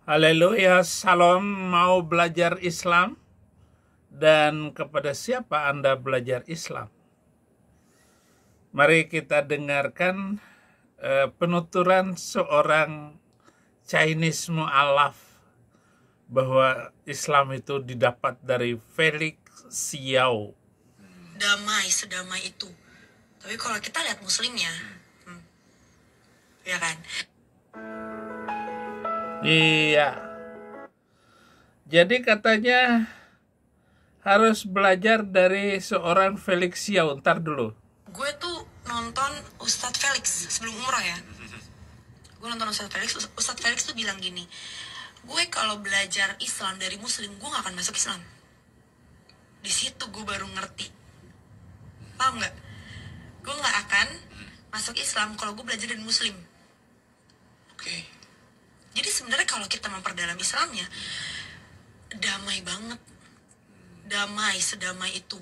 Haleluya, salam. Mau belajar Islam? Dan kepada siapa Anda belajar Islam? Mari kita dengarkan penuturan seorang Chinese mu'alaf bahwa Islam itu didapat dari Felix Xiao. Damai sedamai itu. Tapi kalau kita lihat muslimnya, ya kan? Iya. Jadi katanya harus belajar dari seorang Felix Xiao. Ntar dulu. Gue tuh nonton Ustadz Felix sebelum umrah ya. Gue nonton Ustadz Felix tuh bilang gini, gue kalau belajar Islam dari muslim, gue gak akan masuk Islam. Di situ gue baru ngerti. Paham gak? Gue gak akan masuk Islam kalau gue belajar dari muslim. Oke. Jadi sebenarnya kalau kita memperdalam Islamnya, damai banget. Damai sedamai itu.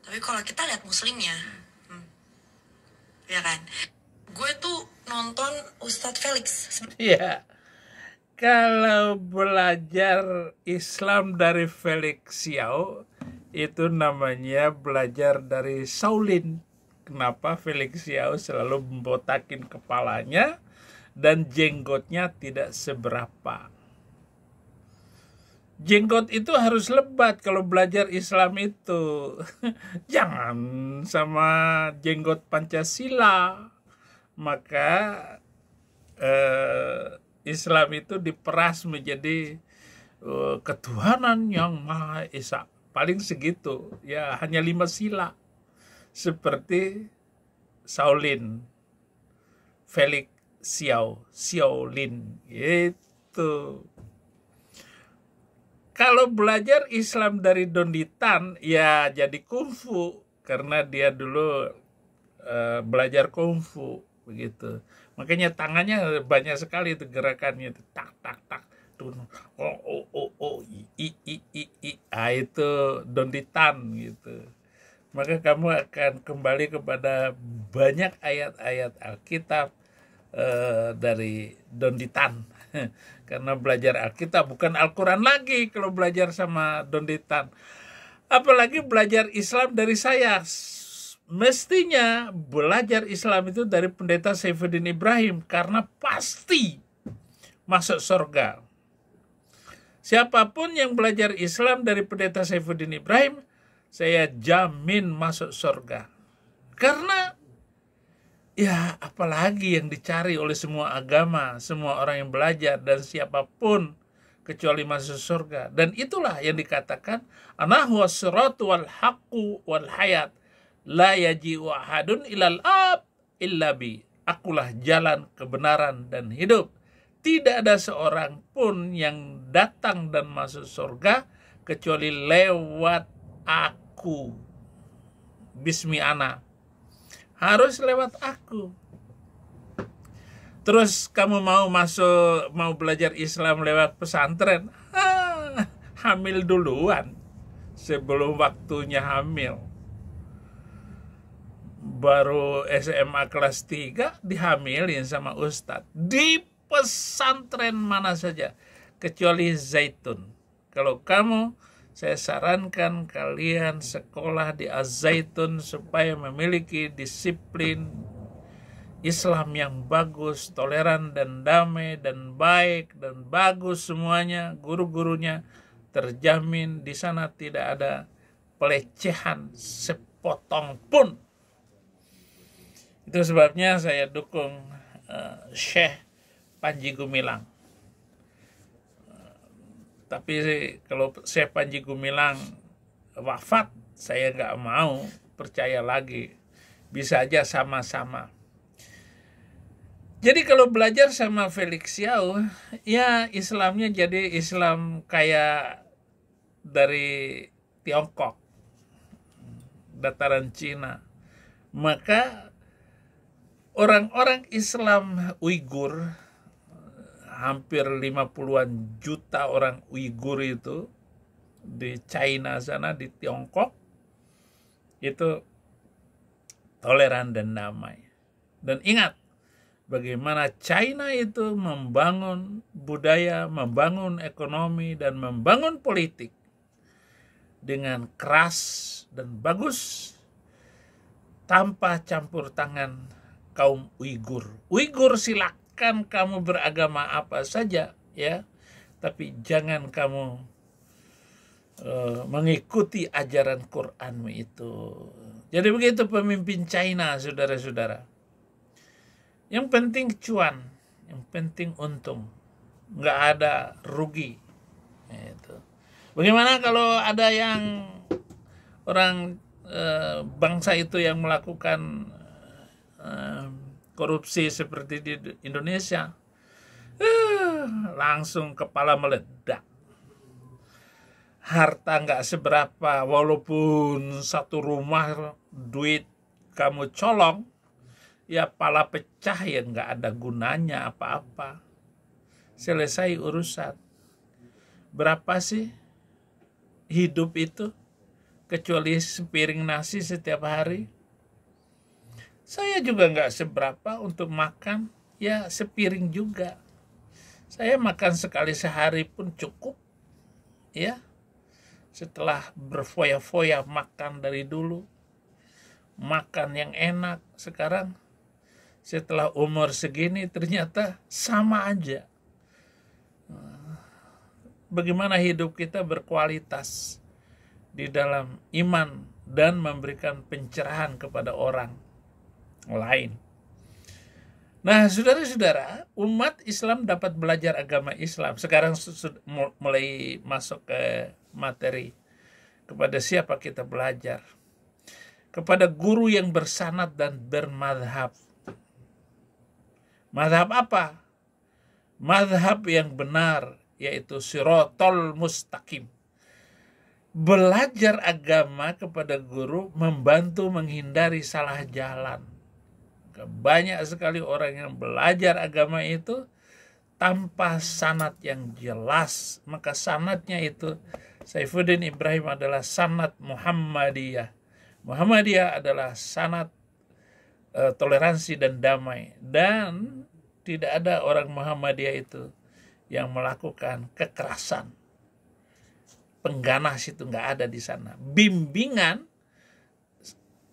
Tapi kalau kita lihat muslimnya, ya kan? Gue tuh nonton Ustadz Felix. Iya. Kalau belajar Islam dari Felix Xiao, itu namanya belajar dari Shaolin. Kenapa Felix Xiao selalu membotakin kepalanya dan jenggotnya tidak seberapa. Jenggot itu harus lebat kalau belajar Islam itu. Jangan sama jenggot Pancasila. Maka Islam itu diperas menjadi ketuhanan yang Maha Esa. Paling segitu. Ya hanya 5 sila. Seperti Shaolin. Felix Xiao. Shaolin. Itu. Kalau belajar Islam dari Don Tan, ya jadi kungfu. Karena dia dulu belajar kungfu. Begitu. Makanya tangannya banyak sekali itu gerakannya. Tak, tak, tak. Itu Don Tan gitu. Maka kamu akan kembali kepada banyak ayat-ayat Alkitab dari Don Tan. Karena belajar Alkitab bukan Al-Quran lagi kalau belajar sama Don Tan. Apalagi belajar Islam dari saya. Mestinya belajar Islam itu dari pendeta Saifuddin Ibrahim. Karena pasti masuk surga. Siapapun yang belajar Islam dari pendeta Saifuddin Ibrahim, saya jamin masuk surga. Karena ya apalagi yang dicari oleh semua agama, semua orang yang belajar dan siapapun kecuali masuk surga. Dan itulah yang dikatakan ana huwas siratu wal haqqu wal hayat la yaji'u ahadun ilal ab illa bi. Akulah jalan kebenaran dan hidup. Tidak ada seorang pun yang datang dan masuk surga kecuali lewat aku. Bismi ana. Harus lewat aku. Terus kamu mau belajar Islam lewat pesantren? Hamil duluan sebelum waktunya hamil. Baru SMA kelas 3 dihamilin sama ustadz. Di pesantren mana saja kecuali Zaitun. Kalau kamu, saya sarankan kalian sekolah di Az-Zaitun supaya memiliki disiplin Islam yang bagus, toleran dan damai dan baik dan bagus semuanya. Guru-gurunya terjamin di sana tidak ada pelecehan sepotong pun. Itu sebabnya saya dukung Syekh Panji Gumilang. Tapi kalau Syekh Panji Gumilang wafat, saya nggak mau percaya lagi. Bisa aja sama-sama. Jadi kalau belajar sama Felix Xiao, ya Islamnya jadi Islam kayak dari Tiongkok, dataran Cina. Maka orang-orang Islam Uighur, hampir 50-an juta orang Uighur itu di China sana, di Tiongkok, itu toleran dan damai. Dan ingat, bagaimana China itu membangun budaya, membangun ekonomi, dan membangun politik dengan keras dan bagus tanpa campur tangan kaum Uighur. Uighur silakan kamu beragama apa saja ya, tapi jangan kamu mengikuti ajaran Quranmu itu. Jadi begitu pemimpin China, saudara-saudara. Yang penting cuan, yang penting untung, nggak ada rugi. Itu. Bagaimana kalau ada yang orang bangsa itu yang melakukan korupsi seperti di Indonesia, langsung kepala meledak. Harta nggak seberapa, walaupun satu rumah duit kamu colong, ya pala pecah ya nggak ada gunanya apa-apa. Selesai urusan. Berapa sih hidup itu? Kecuali sepiring nasi setiap hari. Saya juga nggak seberapa untuk makan, ya sepiring juga. Saya makan sekali sehari pun cukup, ya. Setelah berfoya-foya makan dari dulu, makan yang enak, sekarang setelah umur segini ternyata sama aja. Bagaimana hidup kita berkualitas di dalam iman dan memberikan pencerahan kepada orang lain. Nah, saudara-saudara, umat Islam dapat belajar agama Islam. Sekarang mulai masuk ke materi. Kepada siapa kita belajar? Kepada guru yang bersanad dan bermadhab. Madhab apa? Madhab yang benar, yaitu sirotol mustaqim. Belajar agama kepada guru membantu menghindari salah jalan. Banyak sekali orang yang belajar agama itu tanpa sanad yang jelas. Maka sanadnya itu, Saifuddin Ibrahim adalah sanad Muhammadiyah. Muhammadiyah adalah sanad toleransi dan damai. Dan tidak ada orang Muhammadiyah itu yang melakukan kekerasan. Pengganas itu nggak ada di sana. Bimbingan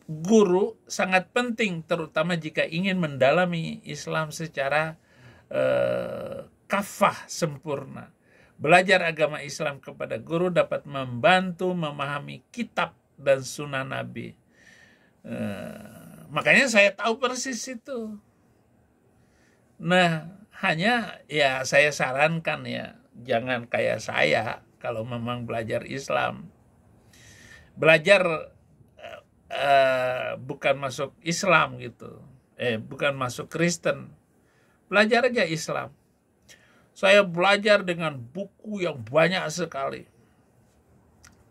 guru sangat penting, terutama jika ingin mendalami Islam secara kafah sempurna. Belajar agama Islam kepada guru dapat membantu memahami kitab dan sunnah Nabi. Makanya saya tahu persis itu. Nah, hanya ya saya sarankan ya, jangan kayak saya kalau memang belajar Islam. Belajar bukan masuk Islam gitu. Bukan masuk Kristen. Belajar aja Islam. Saya belajar dengan buku yang banyak sekali.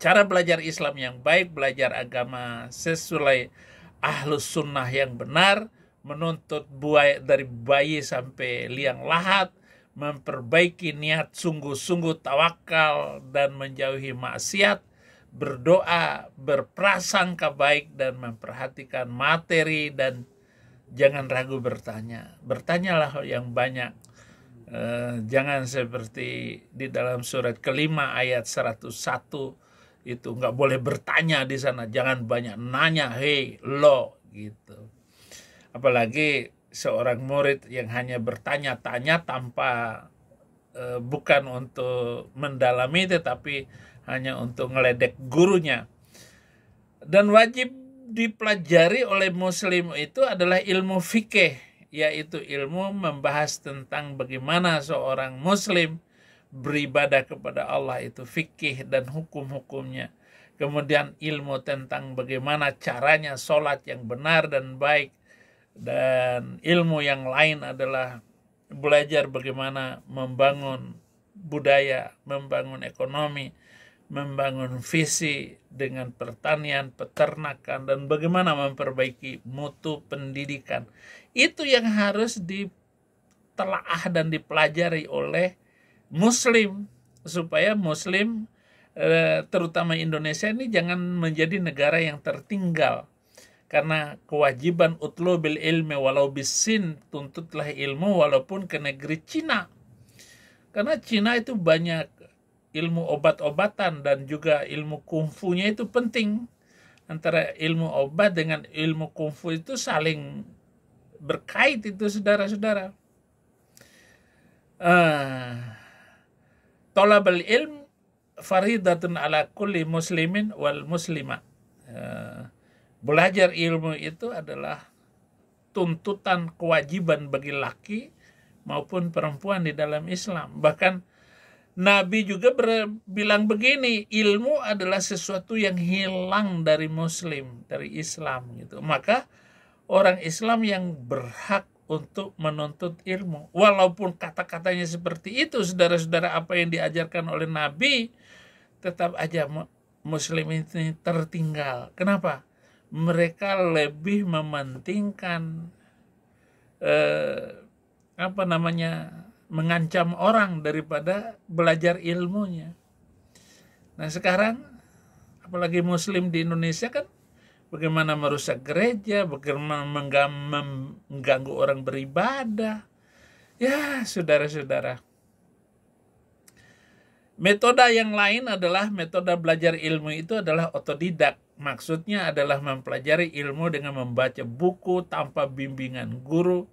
Cara belajar Islam yang baik, belajar agama sesuai ahlus sunnah yang benar, menuntut dari bayi sampai liang lahat, memperbaiki niat sungguh-sungguh tawakal dan menjauhi maksiat, berdoa, berprasangka baik dan memperhatikan materi dan jangan ragu bertanya. Bertanyalah yang banyak. Jangan seperti di dalam surat kelima ayat 101 itu nggak boleh bertanya di sana. Jangan banyak nanya, hei lo gitu. Apalagi seorang murid yang hanya bertanya-tanya tanpa bukan untuk mendalami tetapi hanya untuk ngeledek gurunya. Dan wajib dipelajari oleh muslim itu adalah ilmu fikih, yaitu ilmu membahas tentang bagaimana seorang muslim beribadah kepada Allah, itu fikih dan hukum-hukumnya. Kemudian ilmu tentang bagaimana caranya sholat yang benar dan baik. Dan ilmu yang lain adalah belajar bagaimana membangun budaya, membangun ekonomi, membangun visi dengan pertanian, peternakan, dan bagaimana memperbaiki mutu pendidikan. Itu yang harus ditelaah dan dipelajari oleh muslim, supaya muslim terutama Indonesia ini jangan menjadi negara yang tertinggal. Karena kewajiban utlubil ilmi walau bisin, tuntutlah ilmu walaupun ke negeri Cina. Karena Cina itu banyak ilmu obat-obatan dan juga ilmu kungfunya itu penting. Antara ilmu obat dengan ilmu kungfu itu saling berkait itu, saudara-saudara. Thalabul ilm faridatun ala kulli muslimin wal muslimah. Belajar ilmu itu adalah tuntutan kewajiban bagi laki maupun perempuan di dalam Islam. Bahkan Nabi juga bilang begini, ilmu adalah sesuatu yang hilang dari muslim, dari Islam gitu. Maka orang Islam yang berhak untuk menuntut ilmu. Walaupun kata-katanya seperti itu, saudara-saudara, apa yang diajarkan oleh Nabi, tetap aja muslim ini tertinggal. Kenapa? Mereka lebih mementingkan mengancam orang daripada belajar ilmunya. Nah sekarang, apalagi muslim di Indonesia kan, bagaimana merusak gereja, bagaimana mengganggu orang beribadah. Ya, saudara-saudara. Metode yang lain adalah metode belajar ilmu itu adalah otodidak. Maksudnya adalah mempelajari ilmu dengan membaca buku tanpa bimbingan guru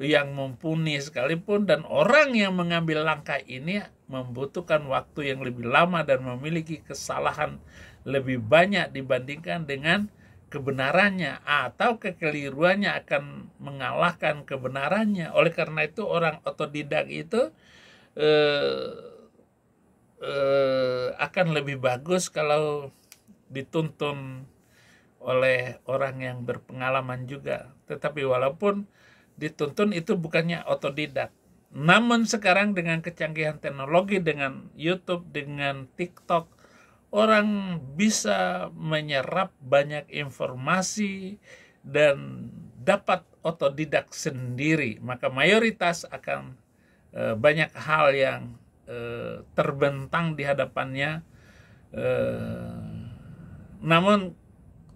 yang mumpuni sekalipun, dan orang yang mengambil langkah ini membutuhkan waktu yang lebih lama dan memiliki kesalahan lebih banyak dibandingkan dengan kebenarannya, atau kekeliruannya akan mengalahkan kebenarannya. Oleh karena itu orang otodidak itu akan lebih bagus kalau dituntun oleh orang yang berpengalaman juga. Tetapi walaupun dituntun itu bukannya otodidak. Namun sekarang dengan kecanggihan teknologi, dengan YouTube, dengan TikTok, orang bisa menyerap banyak informasi dan dapat otodidak sendiri. Maka mayoritas akan banyak hal yang terbentang di hadapannya. Namun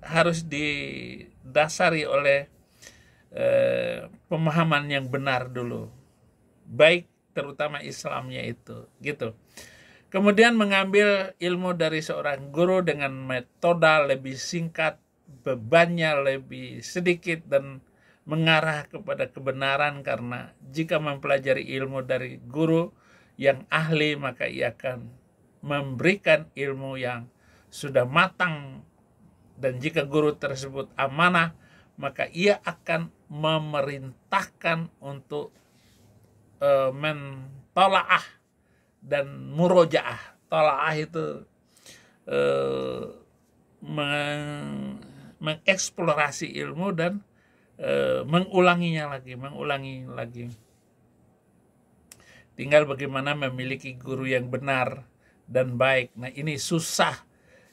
harus didasari oleh pemahaman yang benar dulu, baik terutama Islamnya itu, gitu. Kemudian mengambil ilmu dari seorang guru dengan metode lebih singkat, bebannya lebih sedikit dan mengarah kepada kebenaran, karena jika mempelajari ilmu dari guru yang ahli maka ia akan memberikan ilmu yang sudah matang, dan jika guru tersebut amanah maka ia akan memerintahkan untuk mentolaah dan murojaah. Tolaah itu mengeksplorasi ilmu dan mengulangi lagi. Tinggal bagaimana memiliki guru yang benar dan baik. Nah ini susah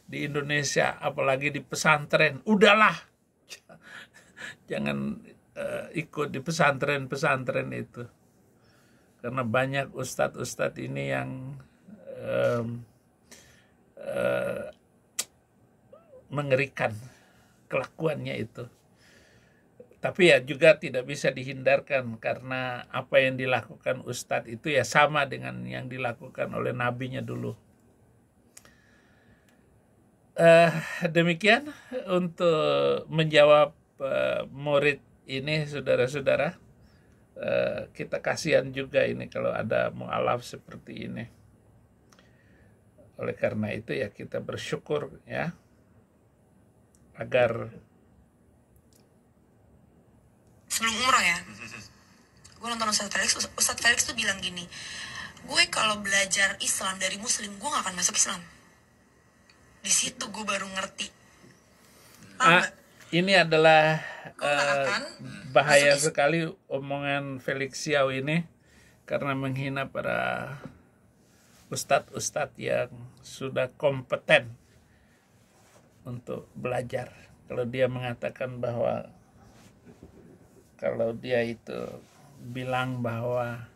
di Indonesia, apalagi di pesantren. Udahlah, jangan ikut di pesantren-pesantren itu, karena banyak ustadz-ustadz ini yang mengerikan kelakuannya itu. Tapi ya juga tidak bisa dihindarkan, karena apa yang dilakukan ustadz itu ya sama dengan yang dilakukan oleh nabinya dulu. Demikian untuk menjawab murid ini, saudara-saudara. Kita kasihan juga ini kalau ada mu'alaf seperti ini. Oleh karena itu ya kita bersyukur ya, agar sebelum umroh ya, gue nonton Ustadz Felix tuh bilang gini, gue kalau belajar Islam dari muslim gue gak akan masuk Islam. Di situ gue baru ngerti. Ini adalah bahaya sekali omongan Felix Xiao ini, karena menghina para ustadz-ustadz yang sudah kompeten untuk belajar. Kalau dia mengatakan bahwa, kalau dia itu bilang bahwa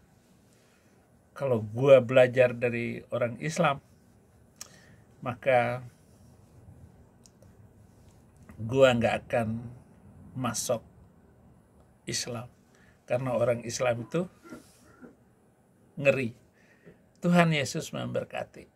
kalau gua belajar dari orang Islam, maka gua nggak akan masuk Islam, karena orang Islam itu ngeri. Tuhan Yesus memberkati.